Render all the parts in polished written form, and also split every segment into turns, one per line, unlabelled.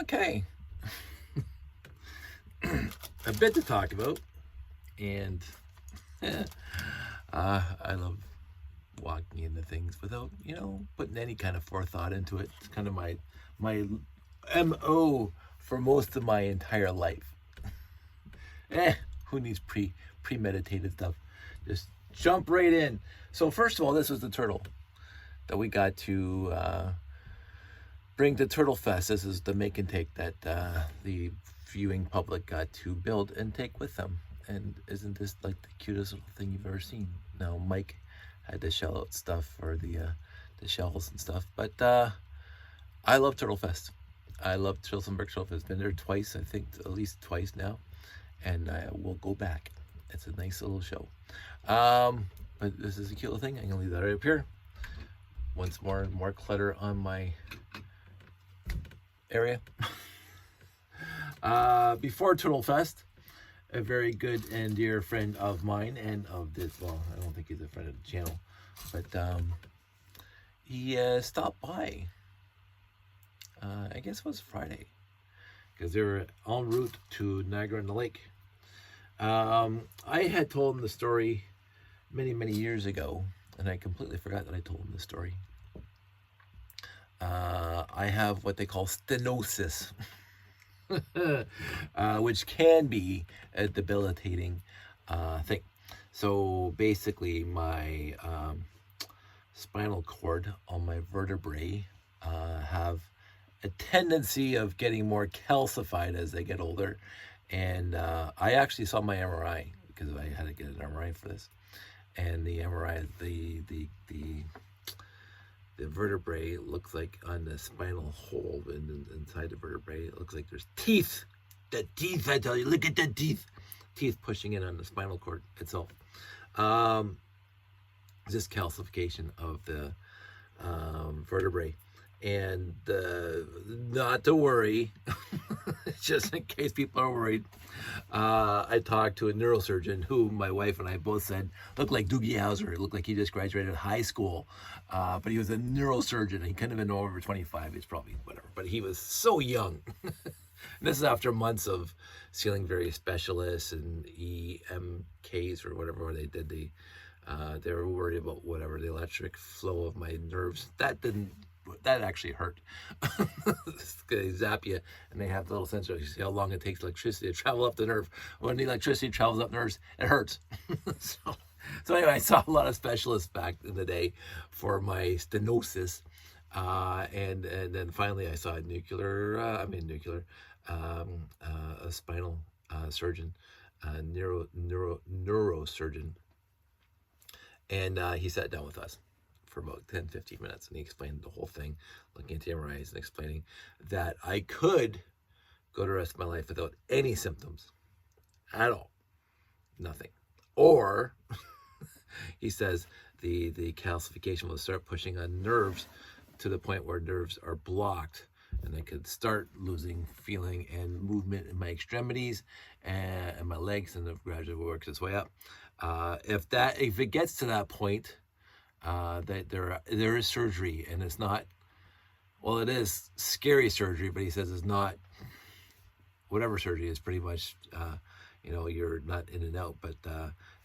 Okay. A bit to talk about. And I love walking into things without, putting any kind of forethought into it. It's kind of my MO for most of my entire life. Who needs premeditated stuff? Just jump right in. So first of all, this was the turtle that we got to bring to Turtle Fest. This is the make and take that the viewing public got to build and take with them. And isn't this like the cutest little thing you've ever seen? Now Mike had to shell out stuff for the shells and stuff, but I love Turtle Fest. I love Chilsonburg Turtle Fest. Been there twice, I think, at least twice now, and I will go back. It's a nice little show. But this is a cute little thing. I'm gonna leave that right up here. Once more clutter on my area. Before Turtle Fest, a very good and dear friend of mine and of this, well, I don't think he's a friend of the channel, but he stopped by. I guess it was Friday, because they were en route to Niagara-on-the-Lake. I had told him the story many years ago, and I completely forgot that I told him the story. I have what they call stenosis. Which can be a debilitating thing. So basically my spinal cord on my vertebrae have a tendency of getting more calcified as they get older. And I actually saw my MRI because I had to get an MRI for this. And the MRI, the vertebrae looks like on the spinal hole inside the vertebrae, it looks like there's teeth. The teeth, I tell you, look at the teeth. Teeth pushing in on the spinal cord itself. Just calcification of the vertebrae. And not to worry, just in case people are worried, I talked to a neurosurgeon who my wife and I both said looked like Doogie Howser. It looked like he just graduated high school, but he was a neurosurgeon. He couldn't have been over 25. He's probably whatever, but he was so young. And this is after months of seeing various specialists and EMKs or whatever they did. They were worried about whatever the electric flow of my nerves. That actually hurt. They zap you, and they have the little sensor. You see how long it takes electricity to travel up the nerve. When the electricity travels up nerves, it hurts. So anyway, I saw a lot of specialists back in the day for my stenosis, and then finally I saw a spinal surgeon, neurosurgeon, and he sat down with us for about 10-15 minutes, and he explained the whole thing, looking at the MRIs and explaining that I could go the rest of my life without any symptoms at all, nothing. Or he says the calcification will start pushing on nerves to the point where nerves are blocked, and I could start losing feeling and movement in my extremities and my legs, and it gradually works its way up. If it gets to that point, that there is surgery, and it's not, well, it is scary surgery, but he says it's not, whatever surgery is pretty much, you're not in and out, but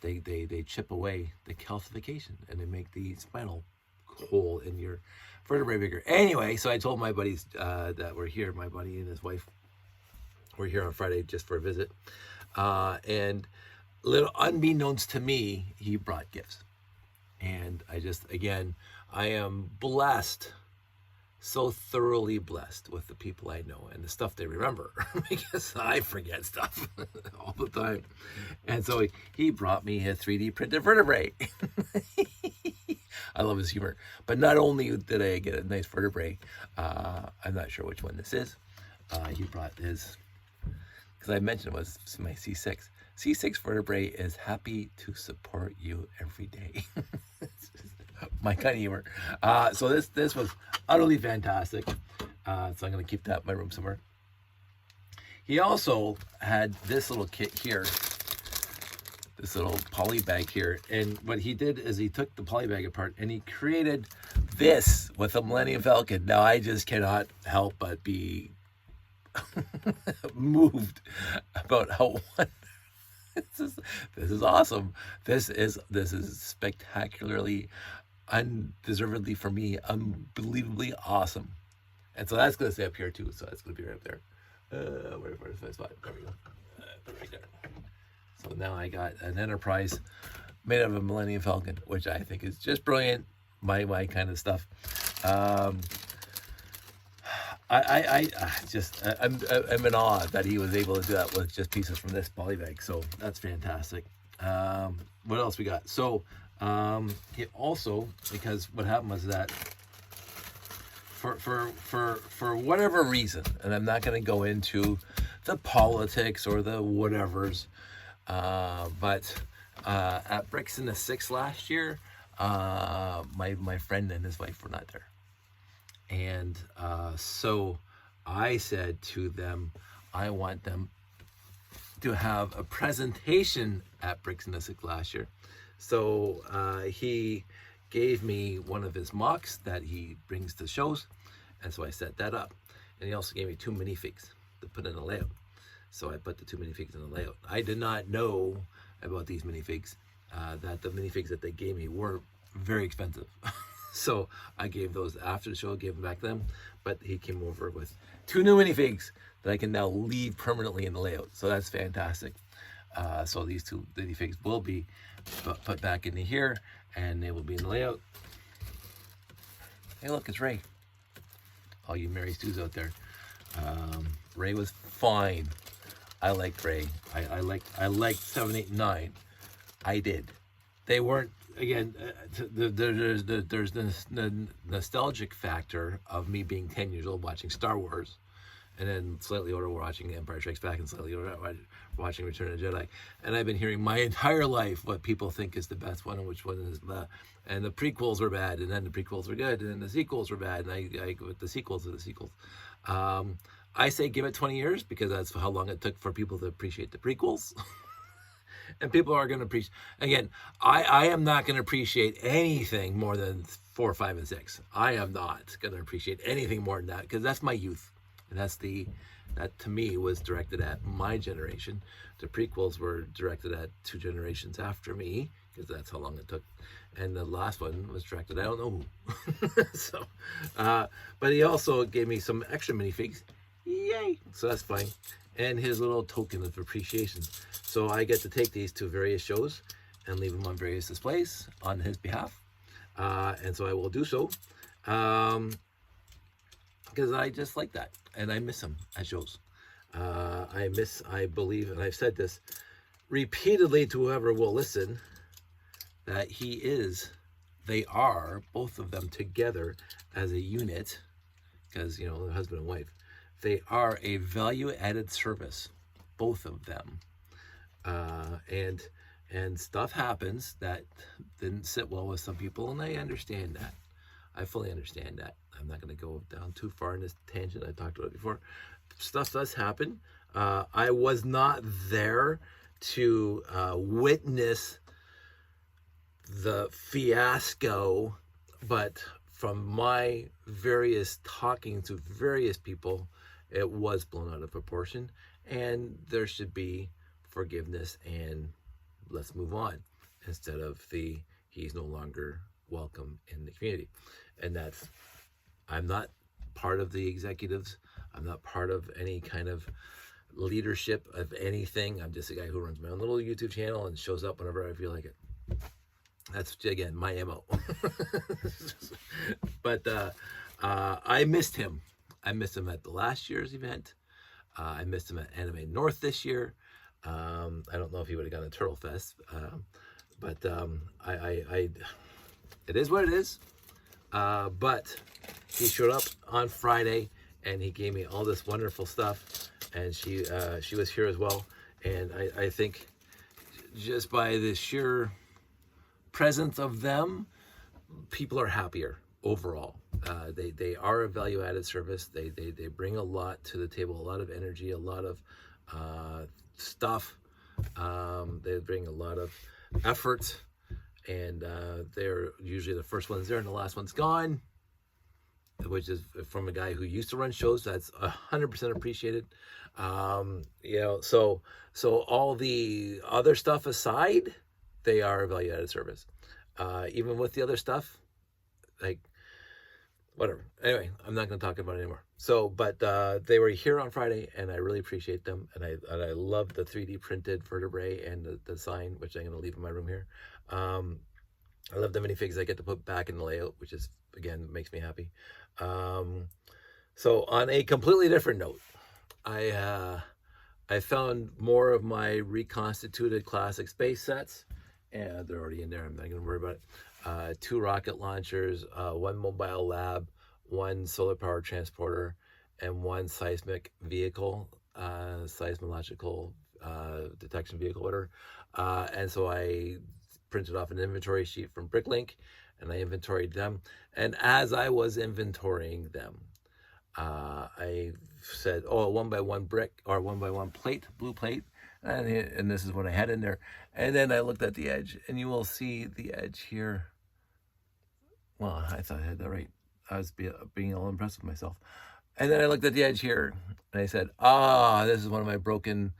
they chip away the calcification, and they make the spinal hole in your vertebrae bigger. Anyway, so I told my buddies that were here, my buddy and his wife were here on Friday just for a visit, and little unbeknownst to me, he brought gifts. And I am blessed, so thoroughly blessed with the people I know and the stuff they remember, because I forget stuff all the time. And so he brought me a 3D printed vertebrae. I love his humor. But not only did I get a nice vertebrae, I'm not sure which one this is. He brought his, because I mentioned it was my C6. C6 vertebrae is happy to support you every day. My kind of humor. So this was utterly fantastic. So I'm going to keep that in my room somewhere. He also had this little kit here, this little poly bag here. And what he did is he took the poly bag apart and he created this with a Millennium Falcon. Now I just cannot help but be moved about how this is awesome. This is spectacularly, undeservedly for me, unbelievably awesome. And so that's going to stay up here too. So that's going to be right up there. Where's my spot? There we go. Put it right there. So now I got an Enterprise made out of a Millennium Falcon, which I think is just brilliant. My kind of stuff. I'm in awe that he was able to do that with just pieces from this poly bag. So that's fantastic. What else we got? So he also, because what happened was that for whatever reason, and I'm not going to go into the politics or the whatevers, but at Bricks in the Six last year, my friend and his wife were not there. And so I said to them, I want them to have a presentation at Bricks in the Six last year. So he gave me one of his mocks that he brings to shows. And so I set that up. And he also gave me 2 minifigs to put in a layout. So I put the 2 minifigs in the layout. I did not know about these minifigs, that the minifigs that they gave me were very expensive. So I gave those after the show, gave them back to them. But he came over with 2 new minifigs that I can now leave permanently in the layout. So that's fantastic. So these 2 minifigs will be put back into here, and they will be in the layout. Hey, look, it's Ray. All you Mary Stews out there. Ray was fine. I liked Ray. I liked 7, 8, 9. I did. They weren't, again, there's the nostalgic factor of me being 10 years old watching Star Wars, and then slightly older watching Empire Strikes Back, and slightly older watching Return of the Jedi. And I've been hearing my entire life what people think is the best one and which one is the, and the prequels were bad, and then the prequels were good, and then the sequels were bad, and I go with the sequels are the sequels. I say give it 20 years because that's how long it took for people to appreciate the prequels. And people are going to appreciate, again, I am not going to appreciate anything more than 4, 5, and 6. I am not going to appreciate anything more than that because that's my youth. And that to me was directed at my generation. The prequels were directed at 2 generations after me because that's how long it took. And the last one was directed, I don't know who. So, but he also gave me some extra minifigs. Yay! So that's fine. And his little token of appreciation. So I get to take these to various shows and leave them on various displays on his behalf. And so I will do so. Because I just like that. And I miss him at shows. I believe, and I've said this repeatedly to whoever will listen, that they are, both of them together as a unit, because, you know, the husband and wife, they are a value-added service, both of them. And stuff happens that didn't sit well with some people, and I understand that. I fully understand that. I'm not going to go down too far in this tangent. I talked about it before. Stuff does happen. I was not there to witness the fiasco, but from my various talking to various people, it was blown out of proportion, and there should be forgiveness and let's move on instead of he's no longer welcome in the community. And that's, I'm not part of the executives. I'm not part of any kind of leadership of anything. I'm just a guy who runs my own little YouTube channel and shows up whenever I feel like it. That's, again, my MO. But I missed him. I missed him at the last year's event. I missed him at Anime North this year. I don't know if he would have gone to Turtle Fest, but it is what it is. But he showed up on Friday and he gave me all this wonderful stuff, and she was here as well. And I think just by the sheer presence of them, people are happier overall. They are a value-added service. They bring a lot to the table, a lot of energy, a lot of stuff. They bring a lot of effort, and they're usually the first ones there and the last one's gone. which is from a guy who used to run shows. That's 100% appreciated. So all the other stuff aside, they are a value-added service. Even with the other stuff, like, whatever. Anyway, I'm not going to talk about it anymore. So, but they were here on Friday, and I really appreciate them. And I love the 3D printed vertebrae and the sign, which I'm going to leave in my room here. I love the minifigs I get to put back in the layout, which is, again, makes me happy. So on a completely different note, I found more of my reconstituted classic space sets, and they're already in there. I'm not going to worry about it. 2 rocket launchers, 1 mobile lab, 1 solar power transporter, and 1 seismic vehicle, seismological detection vehicle, whatever. And so I printed off an inventory sheet from Bricklink, and I inventoried them. And as I was inventorying them, I said, oh, a 1x1 brick or 1x1 plate, blue plate. And this is what I had in there. And then I looked at the edge, and you will see the edge here. Well, I thought I had that right. I was being all impressed with myself. And then I looked at the edge here, and I said, this is one of my broken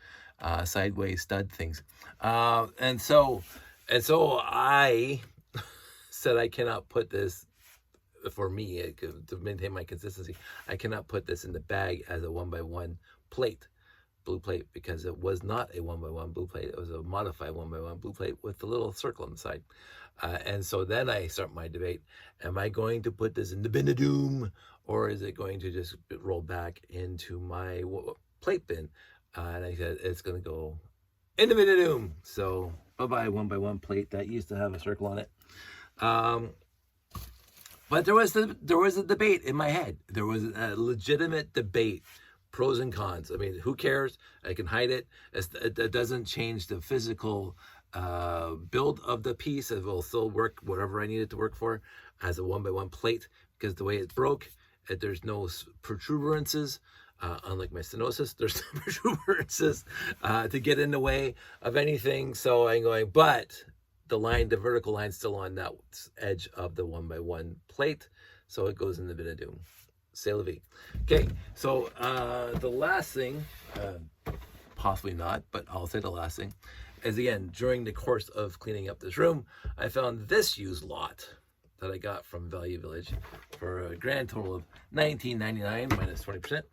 sideways stud things. And so I said, I cannot put this, for me, to maintain my consistency, I cannot put this in the bag as a 1x1 plate, blue plate, because it was not a 1x1 blue plate. It was a modified 1x1 blue plate with the little circle on the side. And so then I start my debate. Am I going to put this in the bin of doom, or is it going to just roll back into my plate bin? And I said, it's going to go in the bin of doom. So bye-bye 1x1 plate. That used to have a circle on it. But there was a debate in my head. There was a legitimate debate, pros and cons. I mean, who cares? I can hide it. It doesn't change the physical build of the piece. It will still work whatever I need it to work for as a 1x1 plate, because the way it broke, there's no protuberances. Unlike my stenosis, there's no protuberances to get in the way of anything. So I'm going, but the vertical line's still on that edge of the 1x1 plate, so it goes in the bin of doom. C'est la vie. Okay, so the last thing, possibly not, but I'll say the last thing, is again, during the course of cleaning up this room, I found this used lot that I got from Value Village for a grand total of $19.99 minus 20%.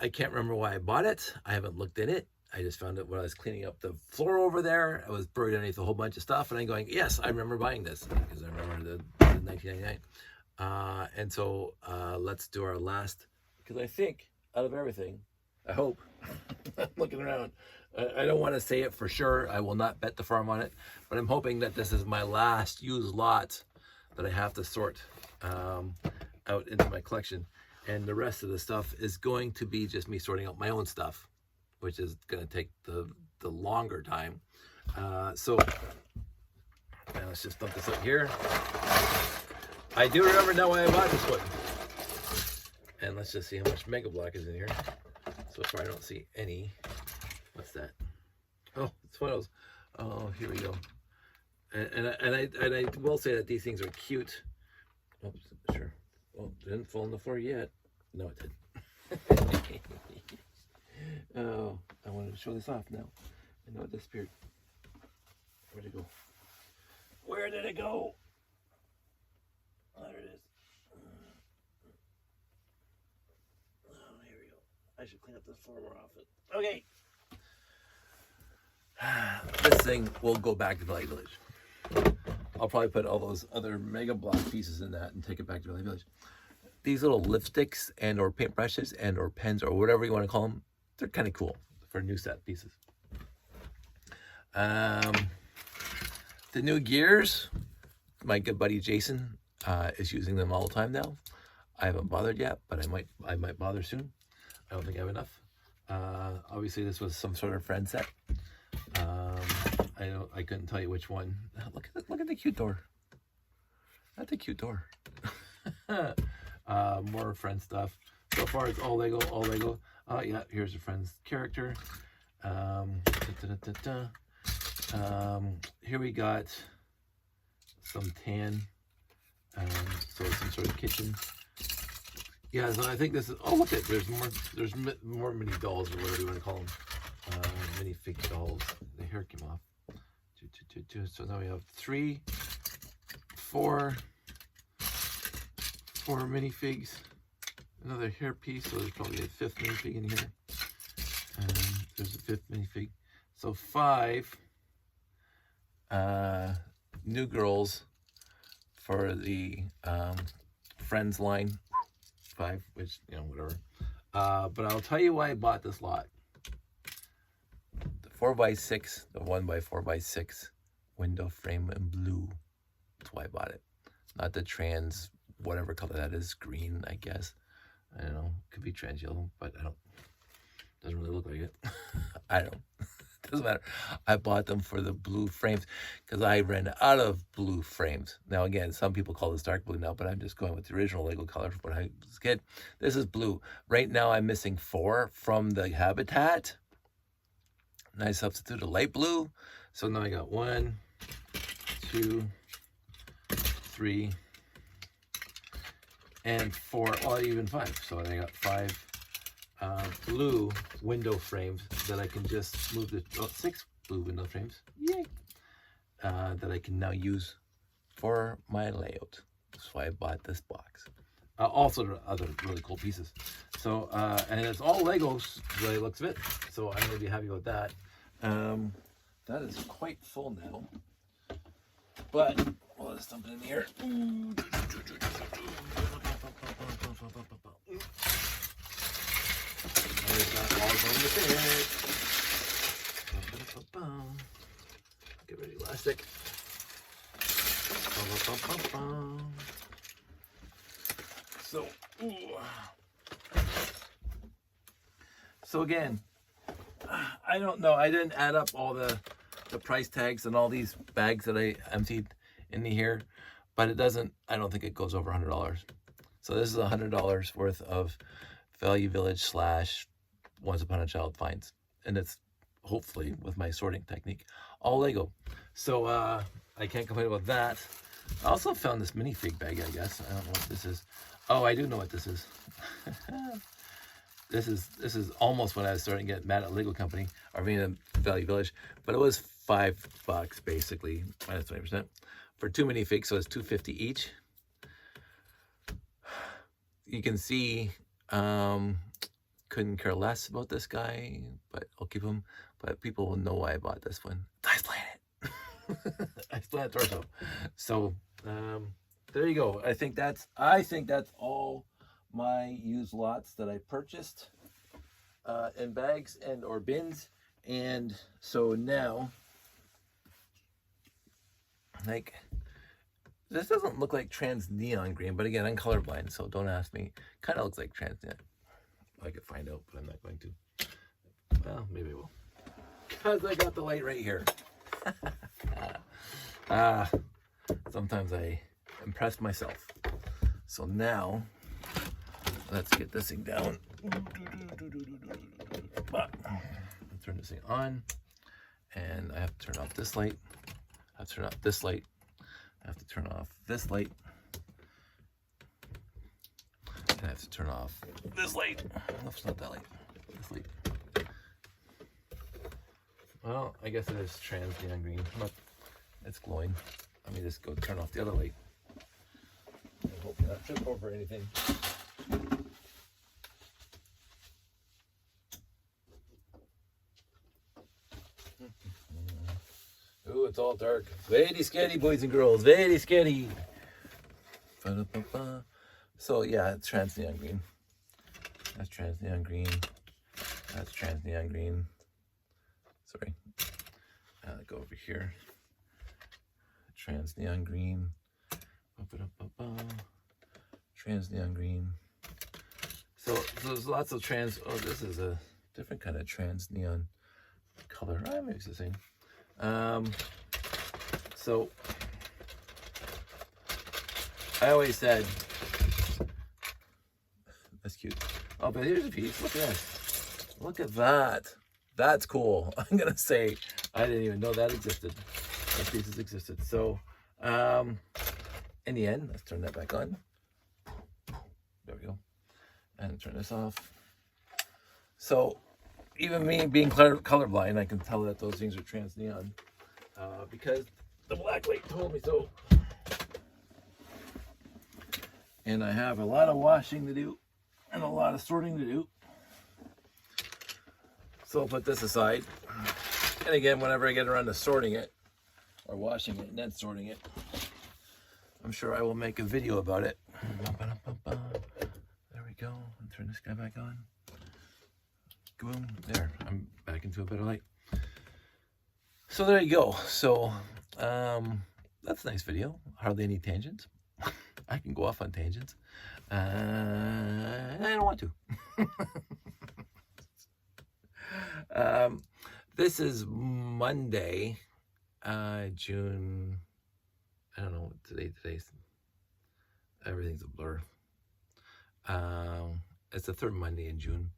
I can't remember why I bought it. I haven't looked in it. I just found it when I was cleaning up the floor over there. I was buried underneath a whole bunch of stuff, and I'm going, yes, I remember buying this, because I remember the $19.99. And so let's do our last, because I think out of everything, I hope, I'm looking around, I don't want to say it for sure. I will not bet the farm on it, but I'm hoping that this is my last used lot that I have to sort out into my collection. And the rest of the stuff is going to be just me sorting out my own stuff, which is going to take the longer time. So now let's just dump this up here. I do remember now why I bought this one. And let's just see how much Mega Block is in here. So far I don't see any. What's that? Oh, it's one of those. Oh, here we go. And I will say that these things are cute. Oops, sure. Well, it didn't fall on the floor yet. No, it didn't. Oh, I wanted to show this off now. I know it disappeared. Where'd it go? Where did it go? Oh, there it is. Oh, here we go. I should clean up this floor more often. Okay. This thing will go back to Value Village. I'll probably put all those other Mega Block pieces in that and take it back to Value Village. These little lipsticks and or paintbrushes and or pens or whatever you want to call them, they're kind of cool for new set pieces. The new gears, my good buddy Jason is using them all the time now. I haven't bothered yet, but I might bother soon. I don't think I have enough. Obviously, this was some sort of friend set. I couldn't tell you which one. Look at the cute door. That's a cute door. More friend stuff. So far, it's all Lego, all Lego. Yeah, here's a friend's character. Here we got some tan So some sort of kitchen. Yeah, so I think this is. Oh, look at there's more mini dolls or whatever you want to call them. Minifig dolls. The hair came off. So now we have 4 minifigs. Another hair piece. So there's probably a 5th minifig in here. There's a 5th minifig. So 5 new girls for the Friends line. 5, which, you know, whatever. But I'll tell you why I bought this lot. The 4x6, the 1x4x6 window frame in blue. That's why I bought it. Not the trans, whatever color that is, green, I guess. I don't know. Could be trans yellow, but I don't. Doesn't really look like it. I don't. Doesn't matter. I bought them for the blue frames because I ran out of blue frames. Now, again, some people call this dark blue now, but I'm just going with the original Lego color from when I was a kid. This is blue. Right now, I'm missing 4 from the Habitat. And I substitute a light blue. So now I got 1, 2, 3, and 4, or even 5. So I got 5 blue window frames that I can just move the 6 blue window frames, yay! That I can now use for my layout. That's why I bought this box. Also other really cool pieces. So and it's all Legos the way it looks of it. So I'm gonna be happy about that. That is quite full now. But well, let's dump it in here. Not all going to fit. Get ready, elastic. So again, I don't know. I didn't add up all the price tags and all these bags that I emptied in here, but it doesn't. I don't think it goes over $100. So this is $100 worth of Value Village / Once Upon a Child finds, and it's hopefully with my sorting technique all Lego. So I can't complain about that. I also found this minifig bag. I guess I don't know what this is. Oh, I do know what this is. This is almost when I was starting to get mad at Lego Company or being a Value Village, but it was $5 basically minus 20% for 2 minifigs, so it's $2.50 each. You can see. Couldn't care less about this guy, but I'll keep him. But people will know why I bought this one. Ice Planet. Ice Planet torso. So there you go. I think that's all my used lots that I purchased in bags and or bins. And so now, like, this doesn't look like trans neon green, but again, I'm colorblind, so don't ask me. Kind of looks like trans neon. I could find out, but I'm not going to. Well, maybe I will. Because I got the light right here. Sometimes I impress myself. So now, let's get this thing down. Let's turn this thing on. And I have to turn off this light. I have to turn off this light. I have to turn off this light. And I have to turn off this light. No, it's not that light. This light. Well, I guess it is trans neon green, but it's glowing. Let me just go turn off the other light. I hope not trip over anything. Ooh, it's all dark. Very scary, boys and girls. Very scary. So yeah, it's trans neon green. That's trans neon green. That's trans neon green. Sorry. Go over here. Trans neon green. Trans neon green. So there's lots of trans. Oh, this is a different kind of trans neon color. Maybe it's the same. So I always said, that's cute. Oh, but here's a piece. Look at this. Look at that. That's cool. I'm gonna say I didn't even know that existed. Those pieces existed. So in the end, let's turn that back on. There we go. And turn this off. So even me being colorblind, I can tell that those things are trans neon because the black light told me so. And I have a lot of washing to do and a lot of sorting to do. So I'll put this aside. And again, whenever I get around to sorting it, or washing it and then sorting it, I'm sure I will make a video about it. There we go. I'll turn this guy back on. Boom. There. I'm back into a better light. So there you go. So that's a nice video. Hardly any tangents. I can go off on tangents. I don't want to. This is Monday, June. I don't know what today's. Everything's a blur. It's the third Monday in June.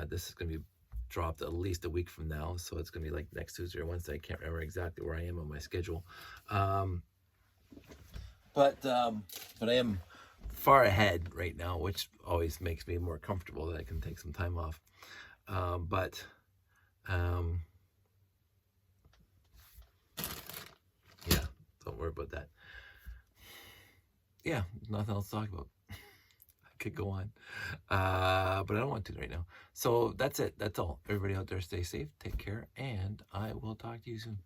This is going to be dropped at least a week from now, so it's going to be like next Tuesday or Wednesday. I can't remember exactly where I am on my schedule. But I am far ahead right now, which always makes me more comfortable that I can take some time off. Yeah, don't worry about that. Yeah, nothing else to talk about. I could go on, but I don't want to right now. So that's it. That's all. Everybody out there, stay safe, take care, and I will talk to you soon.